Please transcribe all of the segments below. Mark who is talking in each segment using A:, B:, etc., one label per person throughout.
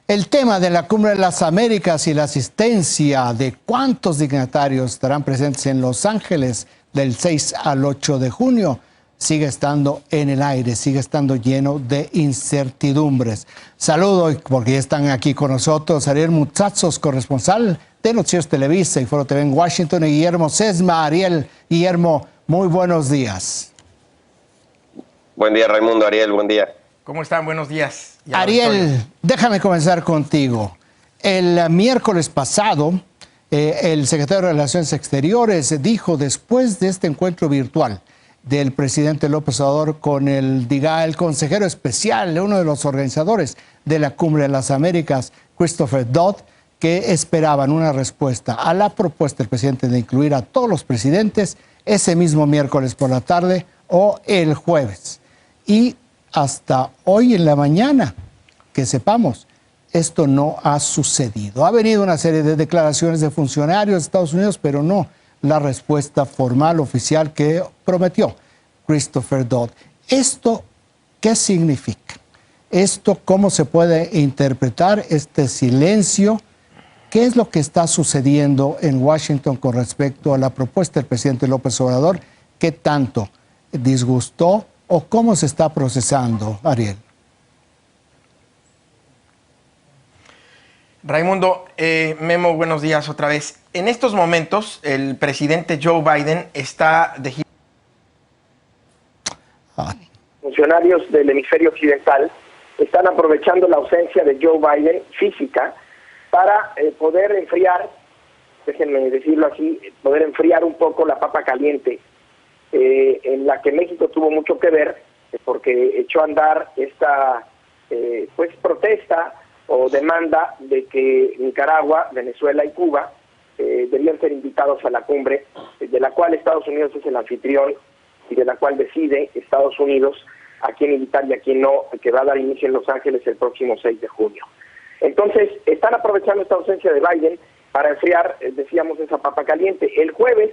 A: El tema de la Cumbre de las Américas y la asistencia de cuántos dignatarios estarán presentes en Los Ángeles del 6 al 8 de junio sigue estando en el aire, sigue estando lleno de incertidumbres. Saludo, porque ya están aquí con nosotros, Ariel Mutsatsos, corresponsal de Noticieros Televisa y Foro TV en Washington, y Guillermo Sesma. Ariel, Guillermo, muy buenos días.
B: Buen día, Raimundo. Ariel, buen día.
C: ¿Cómo están? Buenos días.
A: Ariel, déjame comenzar contigo. El miércoles pasado, el secretario de Relaciones Exteriores dijo, después de este encuentro virtual del presidente López Obrador con el consejero especial, uno de los organizadores de la Cumbre de las Américas, Christopher Dodd, que esperaban una respuesta a la propuesta del presidente de incluir a todos los presidentes ese mismo miércoles por la tarde o el jueves. Y hasta hoy en la mañana, que sepamos, esto no ha sucedido. Ha venido una serie de declaraciones de funcionarios de Estados Unidos, pero no la respuesta formal, oficial que prometió Christopher Dodd. ¿Esto qué significa? ¿Esto cómo se puede interpretar este silencio? ¿Qué es lo que está sucediendo en Washington con respecto a la propuesta del presidente López Obrador? ¿Qué tanto disgustó o cómo se está procesando, Ariel?
C: Raimundo, Memo, buenos días otra vez. En estos momentos, el presidente Joe Biden está de gira.
D: Funcionarios del hemisferio occidental están aprovechando la ausencia de Joe Biden física para poder enfriar, déjenme decirlo así, poder enfriar un poco la papa caliente, en la que México tuvo mucho que ver, porque echó a andar esta protesta o demanda de que Nicaragua, Venezuela y Cuba debían ser invitados a la cumbre, de la cual Estados Unidos es el anfitrión y de la cual decide Estados Unidos a quién invitar y a quién no, que va a dar inicio en Los Ángeles el próximo 6 de junio. Entonces, están aprovechando esta ausencia de Biden para enfriar, decíamos, esa papa caliente. El jueves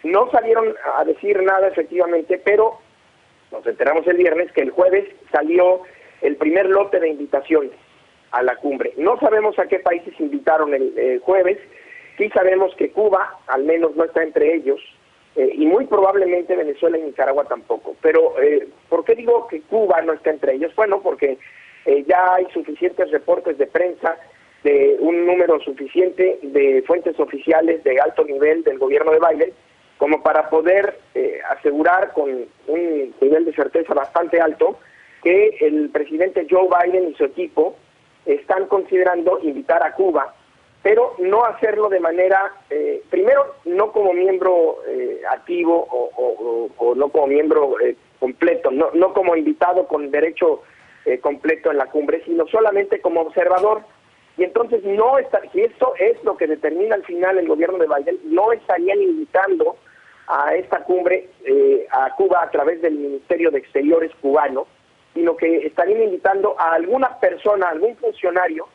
D: no salieron a decir nada efectivamente, pero nos enteramos el viernes que el jueves salió el primer lote de invitaciones a la cumbre. No sabemos a qué países invitaron el jueves, sí sabemos que Cuba al menos no está entre ellos, y muy probablemente Venezuela y Nicaragua tampoco. Pero, ¿por qué digo que Cuba no está entre ellos? Bueno, porque ya hay suficientes reportes de prensa de un número suficiente de fuentes oficiales de alto nivel del gobierno de Biden como para poder asegurar con un nivel de certeza bastante alto que el presidente Joe Biden y su equipo están considerando invitar a Cuba, pero no hacerlo de manera, primero, no como miembro activo o no como miembro completo, no como invitado con derecho completo en la cumbre, sino solamente como observador. Y entonces no está, si esto es lo que determina al final el gobierno de Biden, no estarían invitando a esta cumbre a Cuba a través del Ministerio de Exteriores cubano, sino que estarían invitando a alguna persona, a algún funcionario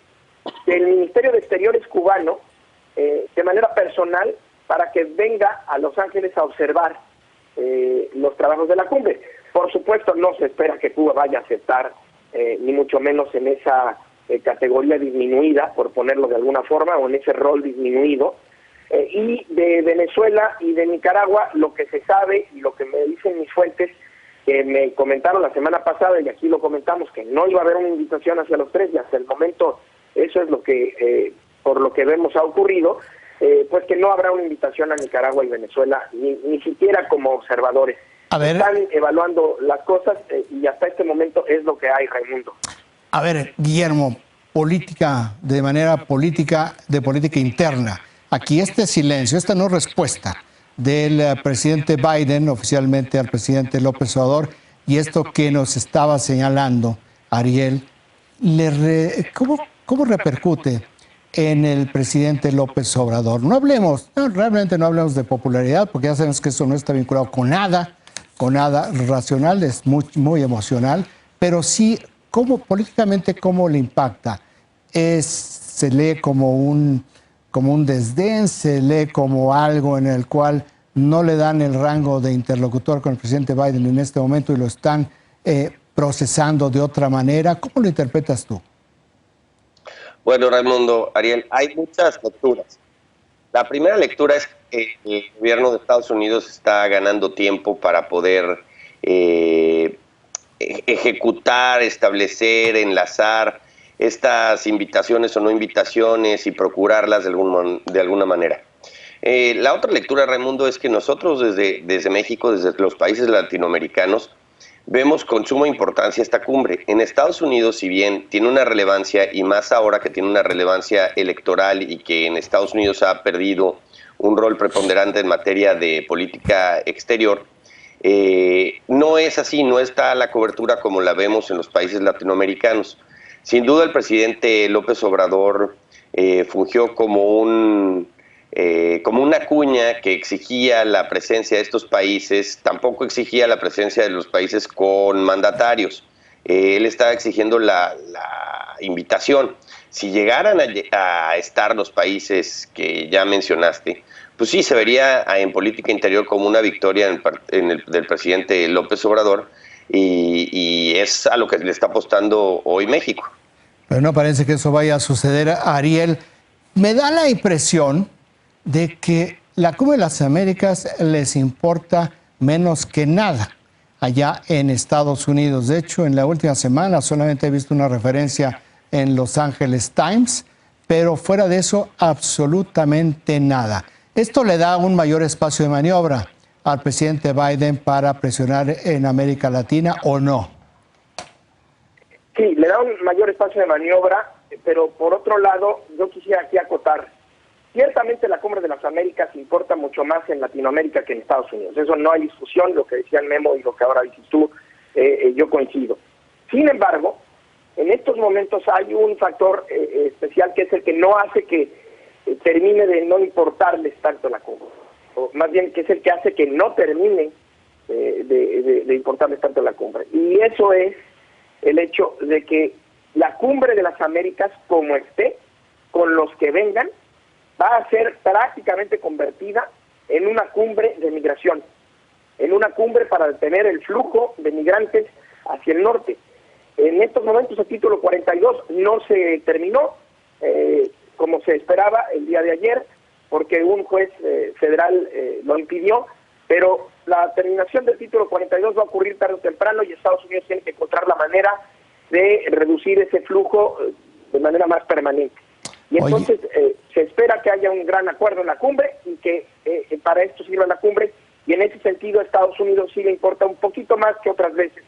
D: del Ministerio de Exteriores cubano, de manera personal, para que venga a Los Ángeles a observar los trabajos de la cumbre. Por supuesto, no se espera que Cuba vaya a aceptar, ni mucho menos en esa categoría disminuida, por ponerlo de alguna forma, o en ese rol disminuido. Y de Venezuela y de Nicaragua, lo que se sabe y lo que me dicen mis fuentes, que me comentaron la semana pasada, y aquí lo comentamos, que no iba a haber una invitación hacia los tres, y hasta el momento eso es lo que, por lo que vemos, ha ocurrido, pues que no habrá una invitación a Nicaragua y Venezuela, ni siquiera como observadores. Están evaluando las cosas y hasta este momento es lo que hay, Raimundo.
A: A ver, Guillermo, de manera política, de política interna. Aquí este silencio, esta no respuesta del presidente Biden oficialmente al presidente López Obrador, y esto que nos estaba señalando Ariel, ¿cómo repercute en el presidente López Obrador? Realmente no hablemos de popularidad, porque ya sabemos que eso no está vinculado con nada racional, es muy emocional, pero sí, políticamente, ¿cómo le impacta? Se lee como un desdén, se lee como algo en el cual no le dan el rango de interlocutor con el presidente Biden en este momento y lo están procesando de otra manera. ¿Cómo lo interpretas tú?
B: Bueno, Raimundo, Ariel, hay muchas lecturas. La primera lectura es que el gobierno de Estados Unidos está ganando tiempo para poder ejecutar, establecer, enlazar estas invitaciones o no invitaciones y procurarlas de alguna manera. La otra lectura, Raimundo, es que nosotros desde México, desde los países latinoamericanos, vemos con suma importancia esta cumbre. En Estados Unidos, si bien tiene una relevancia, y más ahora que tiene una relevancia electoral y que en Estados Unidos ha perdido un rol preponderante en materia de política exterior, no es así, no está la cobertura como la vemos en los países latinoamericanos. Sin duda el presidente López Obrador fungió como una cuña que exigía la presencia de estos países, tampoco exigía la presencia de los países con mandatarios. Él estaba exigiendo la invitación. Si llegaran a estar los países que ya mencionaste, pues sí, se vería en política interior como una victoria del presidente López Obrador, y es a lo que le está apostando hoy México.
A: Pero no parece que eso vaya a suceder, Ariel. Me da la impresión de que la Cumbre de las Américas les importa menos que nada allá en Estados Unidos. De hecho, en la última semana solamente he visto una referencia en Los Angeles Times, pero fuera de eso, absolutamente nada. ¿Esto le da un mayor espacio de maniobra al presidente Biden para presionar en América Latina o no?
D: Sí, le da un mayor espacio de maniobra, pero por otro lado, yo quisiera aquí acotar. Ciertamente la Cumbre de las Américas importa mucho más en Latinoamérica que en Estados Unidos. Eso no hay discusión, lo que decía el Memo y lo que ahora dices tú, yo coincido. Sin embargo, en estos momentos hay un factor especial que es el que no hace que termine de no importarles tanto la cumbre, o más bien que es el que hace que no termine de importarles tanto la cumbre. Y eso es el hecho de que la Cumbre de las Américas, como esté, con los que vengan, va a ser prácticamente convertida en una cumbre de migración, en una cumbre para detener el flujo de migrantes hacia el norte. En estos momentos el título 42 no se terminó como se esperaba el día de ayer, porque un juez federal lo impidió, pero la terminación del título 42 va a ocurrir tarde o temprano y Estados Unidos tiene que encontrar la manera de reducir ese flujo de manera más permanente. Y entonces se espera que haya un gran acuerdo en la cumbre y que para esto sirva la cumbre, y en ese sentido a Estados Unidos sí le importa un poquito más que otras veces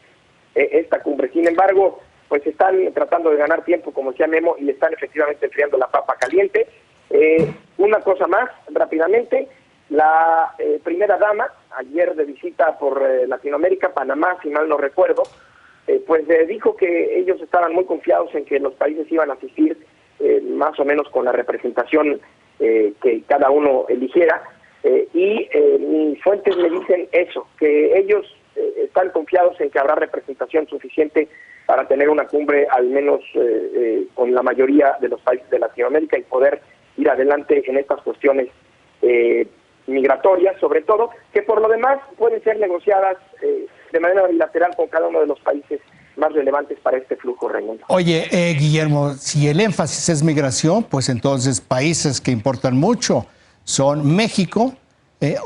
D: esta cumbre. Sin embargo, pues están tratando de ganar tiempo, como decía Memo, y le están efectivamente enfriando la papa caliente. Una cosa más, rápidamente, la primera dama, ayer de visita por Latinoamérica, Panamá, si mal no recuerdo, pues dijo que ellos estaban muy confiados en que los países iban a asistir más o menos con la representación que cada uno eligiera, y mis fuentes me dicen eso, que ellos están confiados en que habrá representación suficiente para tener una cumbre al menos con la mayoría de los países de Latinoamérica y poder ir adelante en estas cuestiones migratorias, sobre todo, que por lo demás pueden ser negociadas de manera bilateral con cada uno de los países más relevantes para este flujo, Raimundo.
A: Oye, Guillermo, si el énfasis es migración, pues entonces países que importan mucho son México,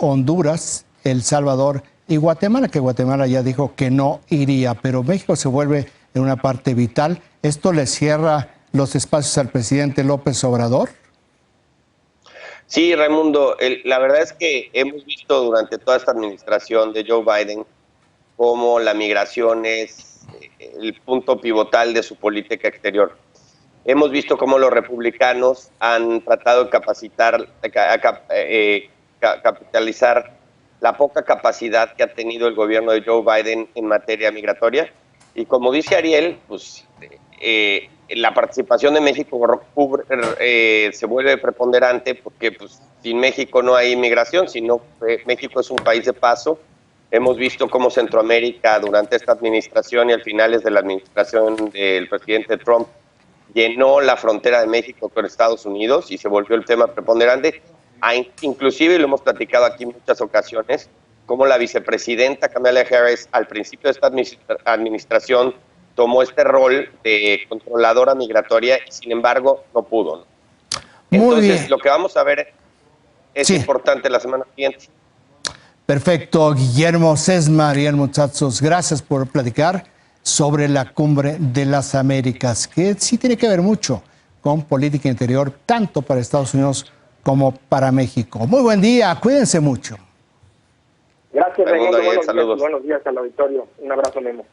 A: Honduras, El Salvador y Guatemala, que Guatemala ya dijo que no iría, pero México se vuelve en una parte vital. ¿Esto le cierra los espacios al presidente López Obrador?
B: Sí, Raimundo, la verdad es que hemos visto durante toda esta administración de Joe Biden cómo la migración es el punto pivotal de su política exterior. Hemos visto cómo los republicanos han tratado de capitalizar la poca capacidad que ha tenido el gobierno de Joe Biden en materia migratoria. Y como dice Ariel, pues la participación de México se vuelve preponderante porque pues, sin México no hay inmigración, sino México es un país de paso. Hemos visto cómo Centroamérica durante esta administración y al finales de la administración del presidente Trump llenó la frontera de México con Estados Unidos y se volvió el tema preponderante. Inclusive, lo hemos platicado aquí en muchas ocasiones, como la vicepresidenta Kamala Harris al principio de esta administración tomó este rol de controladora migratoria y sin embargo no pudo, ¿no? Entonces, lo que vamos a ver es importante la semana siguiente.
A: Perfecto, Guillermo Sesma, Guillermo Tsatsos, gracias por platicar sobre la Cumbre de las Américas, que sí tiene que ver mucho con política interior, tanto para Estados Unidos como para México. Muy buen día, cuídense mucho.
D: Gracias, Raimundo. Buenos días al auditorio. Un abrazo, Memo.